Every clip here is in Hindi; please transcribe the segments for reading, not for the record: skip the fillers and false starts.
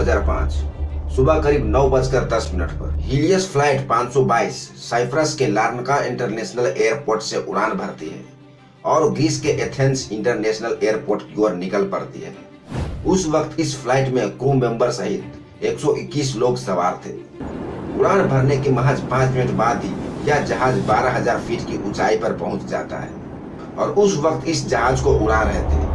2005 सुबह करीब 9:10 पर हीलियस फ्लाइट 522 साइप्रस के लार्नाका इंटरनेशनल एयरपोर्ट से उड़ान भरती है और ग्रीस के एथेंस इंटरनेशनल एयरपोर्ट की ओर निकल पड़ती है। उस वक्त इस फ्लाइट में क्रू मेंबर सहित 121 लोग सवार थे। उड़ान भरने के महज 5 मिनट बाद ही यह जहाज 12,000 फीट की ऊंचाई पर पहुंच जाता है और उस वक्त इस जहाज को उड़ा रहे थे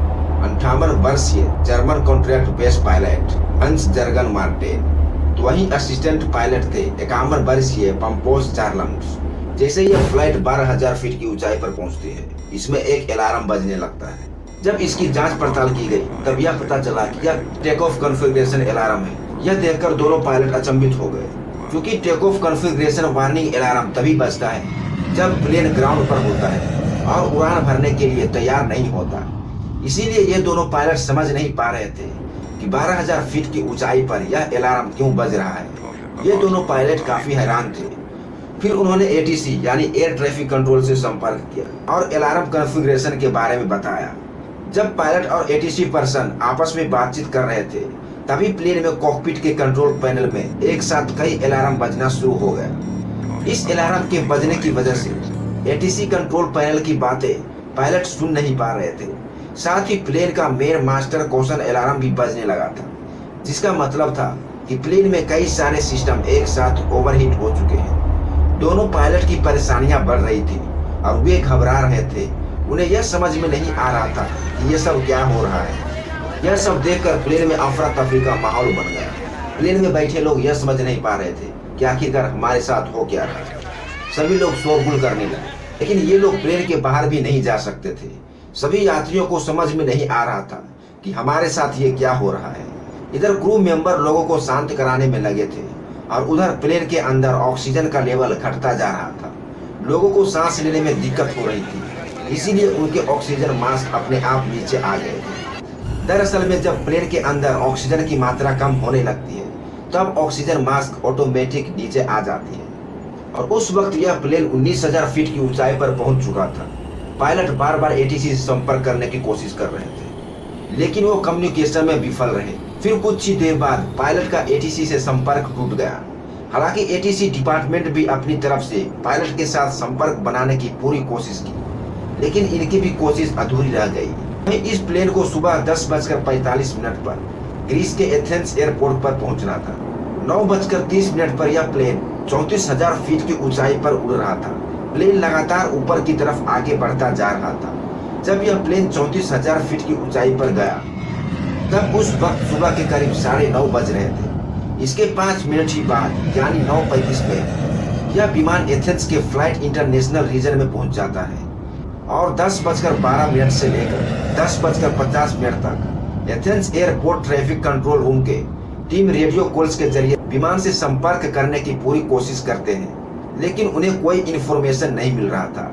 58 वर्षीय जर्मन कॉन्ट्रैक्ट बेस पायलट हंस जर्गन मार्टेन। तो वहीं असिस्टेंट पायलट थे 51 वर्षीय पंपोस चार्लम्स। जैसे यह फ्लाइट 12,000 फीट की ऊंचाई पर पहुंचती है, इसमें एक अलार्म बजने लगता है। जब इसकी जांच पड़ताल की गई तब यह पता चला कि यह टेक ऑफ कॉन्फ़िगरेशन अलार्म है। यह देखकर दोनों पायलट अचंभित हो गए, क्योंकि take off configuration warning alarm तभी बजता है जब प्लेन ग्राउंड पर होता है और उड़ान भरने के लिए तैयार नहीं होता। इसीलिए ये दोनों पायलट समझ नहीं पा रहे थे कि 12,000 फीट की ऊंचाई पर यह अलार्म क्यों बज रहा है। ये दोनों पायलट काफी हैरान थे। फिर उन्होंने एटीसी यानी एयर ट्रैफिक कंट्रोल से संपर्क किया और अलार्म कॉन्फ़िगरेशन के बारे में बताया। जब पायलट और एटीसी पर्सन आपस में बातचीत कर रहे थे तभी प्लेन में कॉकपिट के कंट्रोल पैनल में एक साथ कई अलार्म बजना शुरू हो गया। इस अलार्म के बजने की वजह से एटीसी कंट्रोल पैनल की बातें पायलट सुन नहीं पा रहे थे। साथ ही प्लेन का मेन मास्टर कॉशन अलार्म भी बजने लगा था, जिसका मतलब था कि प्लेन में कई सारे सिस्टम एक साथ ओवरहीट हो चुके हैं। दोनों पायलट की परेशानियां बढ़ रही थी और वे घबरा रहे थे। उन्हें यह समझ में नहीं आ रहा था कि यह सब क्या हो रहा है। यह सब देखकर प्लेन में अफरा तफरी का माहौल बन गया। प्लेन में बैठे लोग यह समझ नहीं पा रहे थे कि आखिरकार हमारे साथ हो क्या रहा है। सभी लोग शोरगुल करने लगे, लेकिन ये लोग प्लेन के बाहर भी नहीं जा सकते थे। सभी यात्रियों को समझ में नहीं आ रहा था कि हमारे साथ ये क्या हो रहा है। इधर क्रू मेंबर लोगों को शांत कराने में लगे थे और उधर प्लेन के अंदर ऑक्सीजन का लेवल घटता जा रहा था। लोगों को सांस लेने में दिक्कत हो रही थी, इसीलिए उनके ऑक्सीजन मास्क अपने आप नीचे आ गए थे। दरअसल में जब प्लेन के अंदर ऑक्सीजन की मात्रा कम होने लगती है तब ऑक्सीजन मास्क ऑटोमेटिक नीचे आ जाती है और उस वक्त यह प्लेन 19,000 फीट की ऊंचाई पर पहुंच चुका था। पायलट बार बार एटीसी से संपर्क करने की कोशिश कर रहे थे, लेकिन वो कम्युनिकेशन में विफल रहे। फिर कुछ ही देर बाद पायलट का एटीसी से संपर्क टूट गया। हालांकि एटीसी डिपार्टमेंट भी अपनी तरफ से पायलट के साथ संपर्क बनाने की पूरी कोशिश की, लेकिन इनकी भी कोशिश अधूरी रह गई। इस प्लेन को सुबह 10:45 पर ग्रीस के एथेंस एयरपोर्ट पर पहुंचना था। 9:30 पर यह प्लेन 34,000 फीट की ऊंचाई पर उड़ रहा था। प्लेन लगातार ऊपर की तरफ आगे बढ़ता जा रहा था। जब यह प्लेन 34,000 फीट की ऊंचाई पर गया तब उस वक्त सुबह के करीब 9:30 बज रहे थे। इसके 5 मिनट ही बाद यानी 9:35 में यह विमान एथेंस के फ्लाइट इंटरनेशनल रीजन में पहुंच जाता है और 10:12 से लेकर 10:50 तक Athens airport traffic control room के टीम रेडियो कॉल्स के जरिए विमान से संपर्क करने की पूरी कोशिश करते हैं, लेकिन उन्हें कोई इन्फॉर्मेशन नहीं मिल रहा था,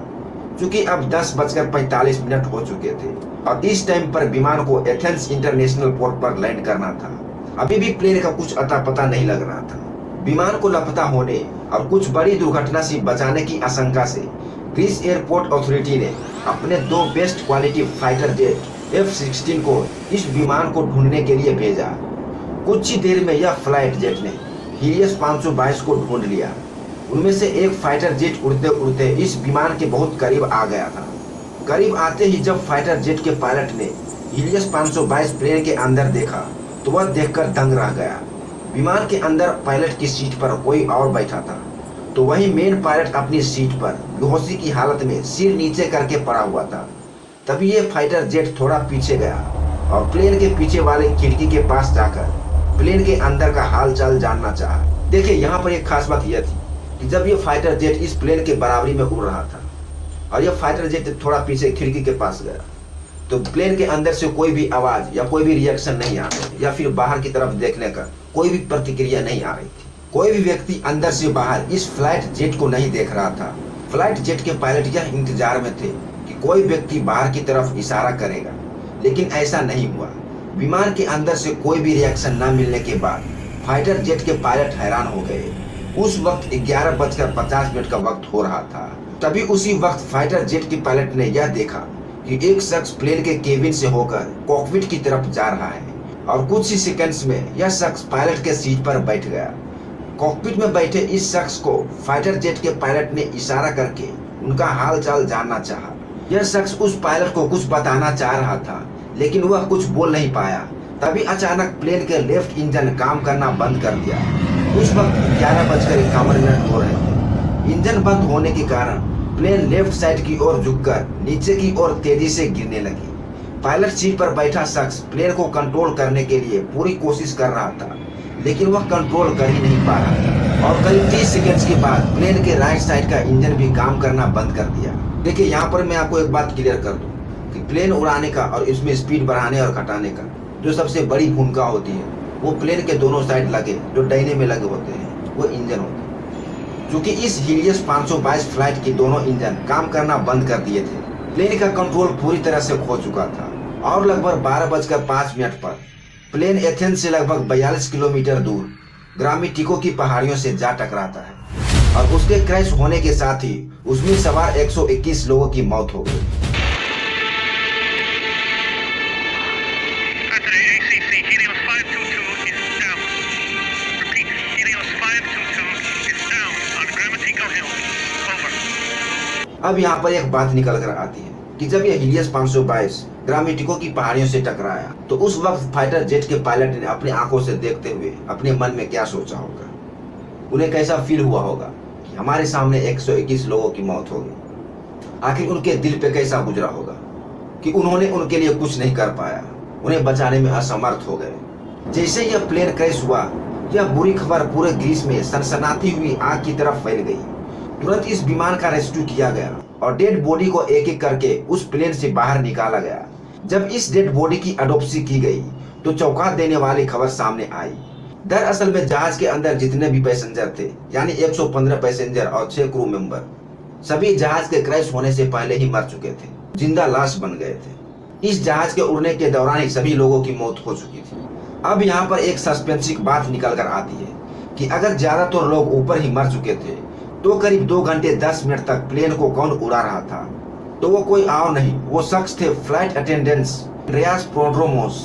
क्योंकि अब 10:45 हो चुके थे और इस टाइम पर विमान को एथेंस इंटरनेशनल पोर्ट पर लैंड करना था। अभी भी प्लेन का कुछ अता पता नहीं लग रहा था। विमान को लापता होने और कुछ बड़ी दुर्घटना से बचाने की आशंका से ग्रीस एयरपोर्ट अथॉरिटी ने अपने 2 best quality fighter jet F-16 को इस विमान को ढूंढने के लिए भेजा। कुछ ही देर में यह फ्लाइट जेट ने हीलियस 522 को ढूंढ लिया। उनमें से एक फाइटर जेट उड़ते उड़ते इस विमान के बहुत करीब आ गया था। करीब आते ही जब फाइटर जेट के पायलट ने हीलियस 522 प्लेन के अंदर देखा तो वह देखकर दंग रह गया। विमान के अंदर पायलट की सीट पर कोई और बैठा था, तो वही मेन पायलट अपनी सीट पर बेहोशी की हालत में सिर नीचे करके पड़ा हुआ था। तभी ये फाइटर जेट थोड़ा पीछे गया और प्लेन के पीछे वाले खिड़की के पास जाकर प्लेन के अंदर का हालचाल जानना चाहा। देखिए, यहाँ पर एक खास बात यह थी कि जब ये फाइटर जेट इस प्लेन के बराबरी में उड़ रहा था और यह फाइटर जेट थोड़ा पीछे खिड़की के पास गया तो प्लेन के अंदर से कोई भी आवाज या कोई भी रिएक्शन नहीं आ रही थी, या फिर बाहर की तरफ देखने का कोई भी प्रतिक्रिया नहीं आ रही थी। कोई भी व्यक्ति अंदर से बाहर इस फ्लाइट जेट को नहीं देख रहा था। फ्लाइट जेट के पायलट यह इंतजार में थे कि कोई व्यक्ति बाहर की तरफ इशारा करेगा, लेकिन ऐसा नहीं हुआ। विमान के अंदर से कोई भी रिएक्शन न मिलने के बाद फाइटर जेट के पायलट हैरान हो गए। उस वक्त 11:50 का वक्त हो रहा था। तभी उसी वक्त फाइटर जेट के पायलट ने यह देखा कि एक शख्स प्लेन के केबिन से होकर कॉकपिट की तरफ जा रहा है। और कुछ ही सेकंड्स में यह शख्स पायलट के सीट पर बैठ गया। कॉकपिट में बैठे इस शख्स को फाइटर जेट के पायलट ने इशारा करके उनका हाल चाल जानना चाहा। यह शख्स उस पायलट को कुछ बताना चाह रहा था, लेकिन वह कुछ बोल नहीं पाया। तभी अचानक प्लेन के लेफ्ट इंजन काम करना बंद कर दिया। उस वक्त 11:51 हो रहे थे। इंजन बंद होने के कारण प्लेन लेफ्ट साइड की ओर झुककर नीचे की ओर तेजी से गिरने लगी। पायलट सीट पर बैठा शख्स प्लेन को कंट्रोल करने के लिए पूरी कोशिश कर रहा था, लेकिन वह कंट्रोल कर ही नहीं पा रहा था। और करीब 30 सेकंड्स के बाद प्लेन के राइट साइड का इंजन भी काम करना बंद कर दिया। देखिए, यहाँ पर मैं आपको एक बात क्लियर कर दूं कि प्लेन उड़ाने का और इसमें स्पीड बढ़ाने और घटाने का जो सबसे बड़ी भूमिका होती है, वो प्लेन के दोनों साइड लगे जो दाहिने में लगे होते हैं, वो इंजन होते हैं। क्योंकि इस हीलियस 522 फ्लाइट के दोनों इंजन काम करना बंद कर दिए थे, प्लेन का कंट्रोल पूरी तरह से खो चुका था और लगभग 12:05 पर प्लेन एथेंस से लगभग 42 किलोमीटर दूर ग्रामेटिको की पहाड़ियों से जा टकराता है और उसके क्रैश होने के साथ ही उसमें सवार 121 लोगों की मौत हो गई। अब यहाँ पर एक बात निकल कर आती है कि जब यह हीलियस 522 ग्रामेटिको की पहाड़ियों से टकराया तो उस वक्त फाइटर जेट के पायलट ने अपनी आंखों से देखते हुए अपने मन में क्या सोचा होगा। उन्हें कैसा फील हुआ होगा कि हमारे सामने 121 लोगों की मौत हो गई। आखिर उनके दिल पे कैसा गुजरा होगा कि उन्होंने उनके लिए कुछ नहीं कर पाया, उन्हें बचाने में असमर्थ हो गए। जैसे यह प्लेन क्रैश हुआ, यह बुरी खबर पूरे ग्रीस में सनसनाती हुई आग की तरफ फैल गई। तुरंत इस विमान का रेस्क्यू किया गया और डेड बॉडी को एक एक करके उस प्लेन से बाहर निकाला गया। जब इस डेड बॉडी की ऑटोप्सी की गई तो चौंका देने वाली खबर सामने आई। दरअसल में जहाज के अंदर जितने भी पैसेंजर थे, यानी 115 पैसेंजर और 6 क्रू मेंबर, सभी जहाज के क्रैश होने से पहले ही मर चुके थे, जिंदा लाश बन गए थे। इस जहाज के उड़ने के दौरान ही सभी लोगों की मौत हो चुकी थी। अब यहाँ पर एक सस्पेंसिक बात निकल कर आती है कि अगर ज्यादातर लोग ऊपर ही मर चुके थे तो करीब 2 घंटे 10 मिनट तक प्लेन को कौन उड़ा रहा था? तो वो कोई और नहीं, वो शख्स थे फ्लाइट अटेंडेंट्स एंड्रियास प्रोड्रोमोस।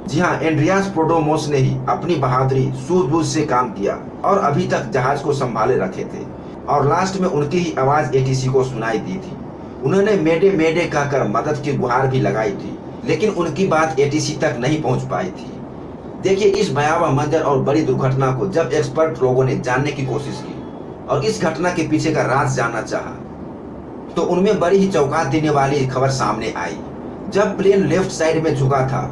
जी हाँ, एंड्रियास प्रोड्रोमोस ने ही अपनी बहादुरी सूझबूझ से काम किया और अभी तक जहाज को संभाले रखे थे। और लास्ट में उनकी ही आवाज एटीसी को सुनाई दी थी। उन्होंने मेडे मेडे कहकर मदद की गुहार भी लगाई थी, लेकिन उनकी बात एटीसी तक नहीं पहुंच पाई थी। देखिए, इस भयावह मंजर और बड़ी दुर्घटना को जब एक्सपर्ट लोगों ने जानने की कोशिश की और इस घटना के पीछे का राज जानना चाहा, तो उनमें बड़ी ही चौंका देने वाली खबर सामने आई। जब प्लेन लेफ्ट साइड में झुका था,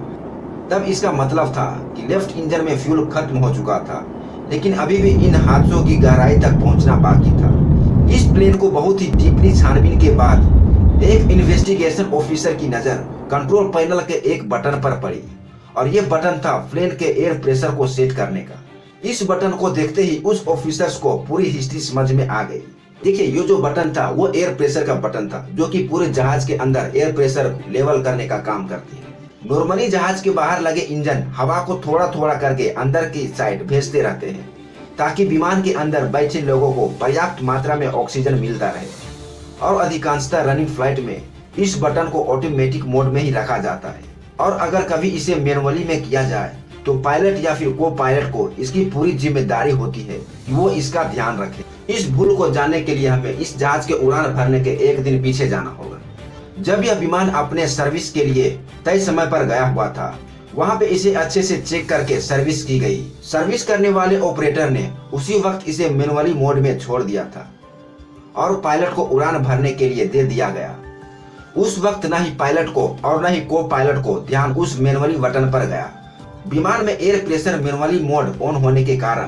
तब इसका मतलब था कि लेफ्ट इंजन में फ्यूल खत्म हो चुका था, लेकिन अभी भी इन हादसों की गहराई तक पहुंचना बाकी था। इस प्लेन को बहुत ही डीपली छानबीन के बाद एक इन्वेस्टिगेशन ऑफिसर की नजर कंट्रोल पैनल के एक बटन पर पड़ी और यह बटन था प्लेन के एयर प्रेशर को सेट करने का। इस बटन को देखते ही उस ऑफिसर्स को पूरी हिस्ट्री समझ में आ गई। देखिए, ये जो बटन था वो एयर प्रेशर का बटन था, जो कि पूरे जहाज के अंदर एयर प्रेशर लेवल करने का काम करती है। नॉर्मली जहाज के बाहर लगे इंजन हवा को थोड़ा थोड़ा करके अंदर की साइड भेजते रहते हैं, ताकि विमान के अंदर बैठे लोगों को पर्याप्त मात्रा में ऑक्सीजन मिलता रहे। और अधिकांशतः रनिंग फ्लाइट में इस बटन को ऑटोमेटिक मोड में ही रखा जाता है, और अगर कभी इसे मैनुअली में किया जाए तो पायलट या फिर को पायलट को इसकी पूरी जिम्मेदारी होती है कि वो इसका ध्यान रखे। इस भूल को जानने के लिए हमें इस जहाज के उड़ान भरने के एक दिन पीछे जाना होगा। जब यह विमान अपने सर्विस के लिए तय समय पर गया हुआ था, वहाँ पे इसे अच्छे से चेक करके सर्विस की गई। सर्विस करने वाले ऑपरेटर ने उसी वक्त इसे मैनुअली मोड में छोड़ दिया था और पायलट को उड़ान भरने के लिए दे दिया गया। उस वक्त न ही पायलट को और न ही को पायलट को ध्यान उस मैनुअली बटन पर गया। विमान में air pressure manually mode on होने के कारण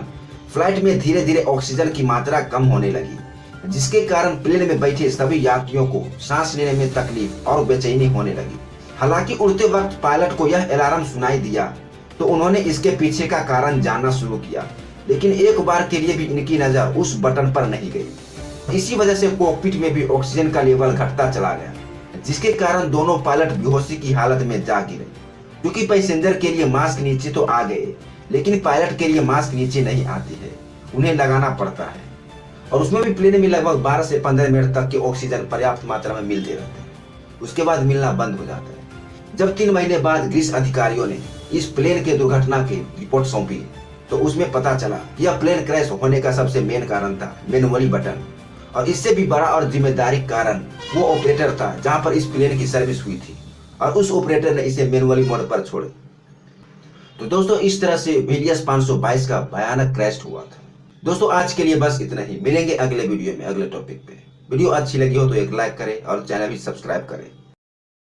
फ्लाइट में धीरे धीरे ऑक्सीजन की मात्रा कम होने लगी, जिसके कारण प्लेन में बैठे सभी यात्रियों को सांस लेने में तकलीफ और बेचैनी होने लगी। हालांकि उड़ते वक्त पायलट को यह अलार्म सुनाई दिया तो उन्होंने इसके पीछे का कारण जानना शुरू किया, लेकिन एक बार के लिए भी इनकी नजर उस बटन पर नहीं गई। इसी वजह से कॉकपिट में भी ऑक्सीजन का लेवल घटता चला गया, जिसके कारण दोनों पायलट बेहोशी की हालत में जा गिरे। क्योंकि पैसेंजर के लिए मास्क नीचे तो आ गए, लेकिन पायलट के लिए मास्क नीचे नहीं आती है, उन्हें लगाना पड़ता है। और उसमें भी प्लेन में लगभग 12 से 15 मिनट तक की ऑक्सीजन पर्याप्त मात्रा में मिलते रहते हैं, उसके बाद मिलना बंद हो जाता है। जब 3 महीने बाद ग्रीस अधिकारियों ने इस प्लेन के दुर्घटना की रिपोर्ट सौंपी तो उसमें पता चला कि यह प्लेन क्रैश होने का सबसे मेन कारण था मैनुअली बटन, और इससे भी बड़ा और जिम्मेदारी कारण वो ऑपरेटर था जहां पर इस प्लेन की सर्विस हुई थी और उस ऑपरेटर ने इसे मैनुअली मोड पर छोड़े। तो दोस्तों इस तरह से हिलियस 522 का भयानक क्रैश हुआ था। दोस्तों आज के लिए बस इतना ही, मिलेंगे अगले वीडियो में अगले टॉपिक पे। वीडियो अच्छी लगी हो तो एक लाइक करें और चैनल भी सब्सक्राइब करें।